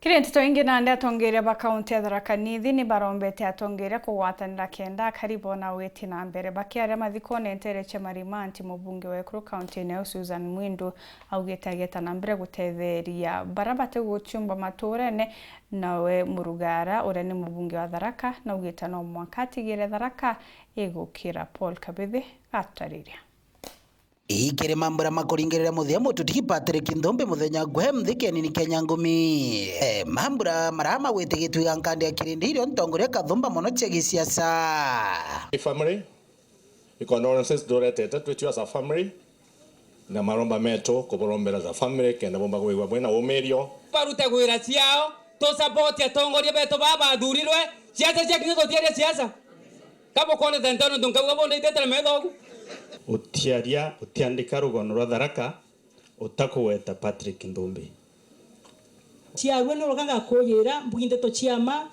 Kirentito ingi nandi atongeria ba kaunti ya Tharaka Nithi ni barombete atongeria kugwatanira kenda karibu na weti na mbere bakiaria mathikone ntereche marimanti mubunge wa Ekuru kaunti ya Susan Mwindu augitageta na mbere gutetheria barabate guchumba maturene nawe Murugara uria ni mubunge wa Tharaka na ugita no mwankatigire Tharaka igukira Paul Kabithi atariria ikere mambura makuringerera muthia mututiki Patrick Nthumbi muthenya gwe mthikeni ni Kenya ngumi mambura marama gwitigitwiga nkandi ya kirindirio ntongoria kathumba mono cia gisiasa family condolences doretete twitio as a family na maromba meto kuborombera za family kenda bomba gwigwa bwena umirio barute gwira ciao to support atongoria beto baba athurirwe ciasa cia kinyo totieria ciasa kabo kone tentano ndunga bonde itetera methogu utiaria utiandika rugono rwa Tharaka utakuweta Patrick Nthumbi ciarwe no roganga kuyira mbuginde to ciama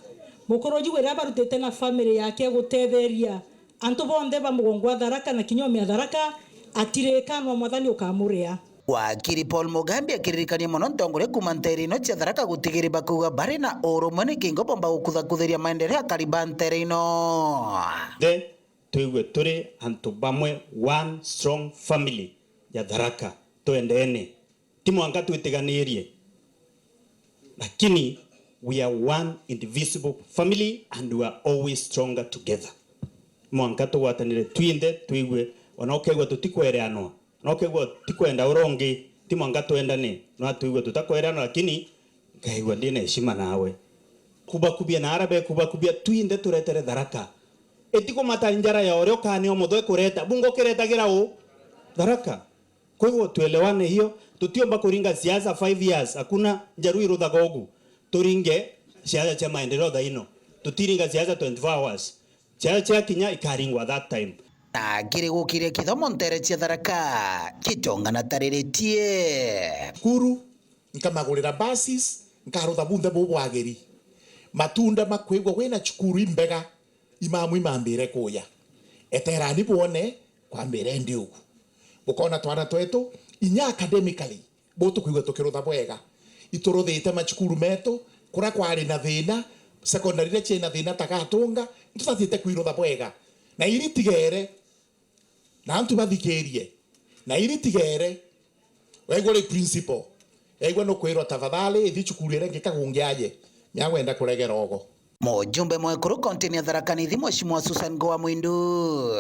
mukoroji wera barutete na family yake gutetheria antu bonde ba mugongwa Tharaka na kinyomi Tharaka atireka no mwathani ukamuria wakiri Paul Mugambi akiririkania mono ntongore kuma nterino cia Tharaka gutigiri bakuga bari na urumwe ni kingo bomba gukuthakutheria maendeleo kariba nterino tuigwe turi antu bamwe one strong family ya Tharaka tuendeene timwanga twitiganirie lakini we are one indivisible family and we are always stronger together mwanga tugwatanire twinde tuigwe onokegwa tutikwereanwa onokegwa tikwenda urongi timwanga twendane no tuigwe tutakwereanwa lakini ngaigwa ndine heshima nawe kubakubia na arabe kubakubia twinde turetere Tharaka etiko matanjara ya oreo kani omodwe kureta bungo kiretagira u Tharaka kwa hivyo tuelewane hiyo tutiomba kuringa siasa 5 years hakuna njaru iruthagogu turinge siasa cha maendeleo dhaino tutiringa siasa 24 hours siasa cha kinya ikaringwa that time akiri gukire kithomo ntere cia Tharaka kitongana tariritie kuru nkamagurira buses nkarutha bunthe bubwagiri matunda makwigwa wena chukuru imbega imamu imambire kuya eterani bone kwa mbere ndi ugu bukona twana twetu inya academically botu kwigwa tukirutha bwega ituruthite machukuru metu kura kwari na thina secondary le chena thina tagatunga ntuthathite kwirutha bwega na iritigere na antu bathikirie na iritigere wegwa ri principal egwa no kwirwa tafadhali ithi chukuru ire ngikagungiaje nyagwenda kuregera ogo mujumbe mwa Ekuru kaunti ya Tharaka Nithi Mheshimiwa Susan Mwindu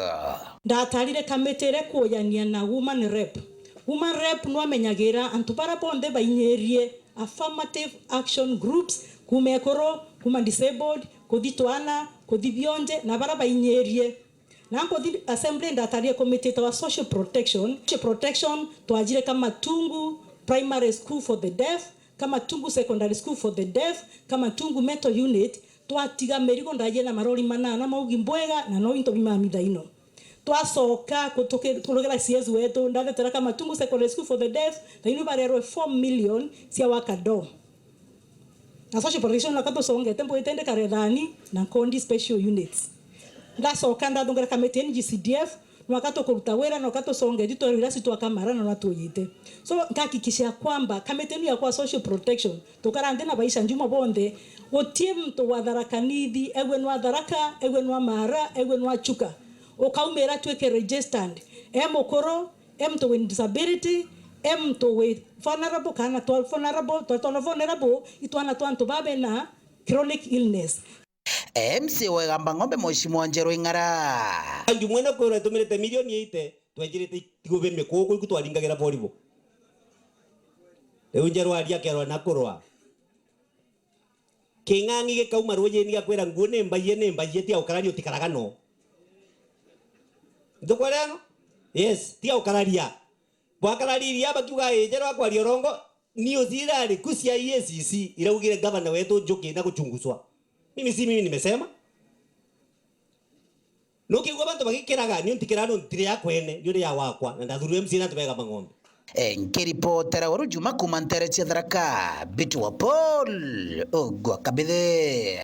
ndatarire kametere kuyania na woman rep no amenyagira antu bara bonde bainyerie affirmative action groups kuma Ekuru kuma disabled kuthitwana kuthibionje na bara bainyerie na ngothi assembly ndatarire committee to social protection twajire kama Tungu primary school for the deaf kama Tungu secondary school for the deaf kama Tungu mental unit twatiga merigo ndaje na marori manana maugi mbwega na no into bimamida ino twasoka kutorogera CS wetu ndaletera kama Tungu secondary school for the deaf na ino barero 4 million cia wakado na social protection na kato songe tempo itende karethani na kondi special units ndasoka ndadongera kama TNGCDF wakato kuruta wera na wakato songe dito rilasi tu akamara na watu yite so ngakikisha kwamba kametenu ya kwa social protection tukarande na baisha njuma bonde wotie mtu wa Tharaka Nithi ewe nwa Tharaka ewe nwa Mara ewe nwa Chuka ukaumera tweke registered emokoro emto with disability emto with vulnerable kana to vulnerable itwana twanto babe na chronic illness MC wegamba ng'ombe Mheshimiwa Njeru Ing'ara andu mwena kwera tumirete milioni 8 twajirite tigobe mekugo ikutwaringagira boribo reu Njeru aria kerwa na kurwa king'ang'i gikauma roje ni gakwera nguo ne mbaye tia ukarario tikaragano ndokwarano yes tia ukararia bwakarariria bakiuga Njeru akwario rongo niyo zirari kusia EACC iraugire governor wetu Njoki na kuchunguzwa mimi nimesema nuki gwa bantu bagikiraga ni ntikirano ntire yakwene ndio ya wakwa na ndathuru MC na tubega mang'ombe nkiripotera waru juma kuma ntere cia Tharaka bitu wa Paul Kabithi.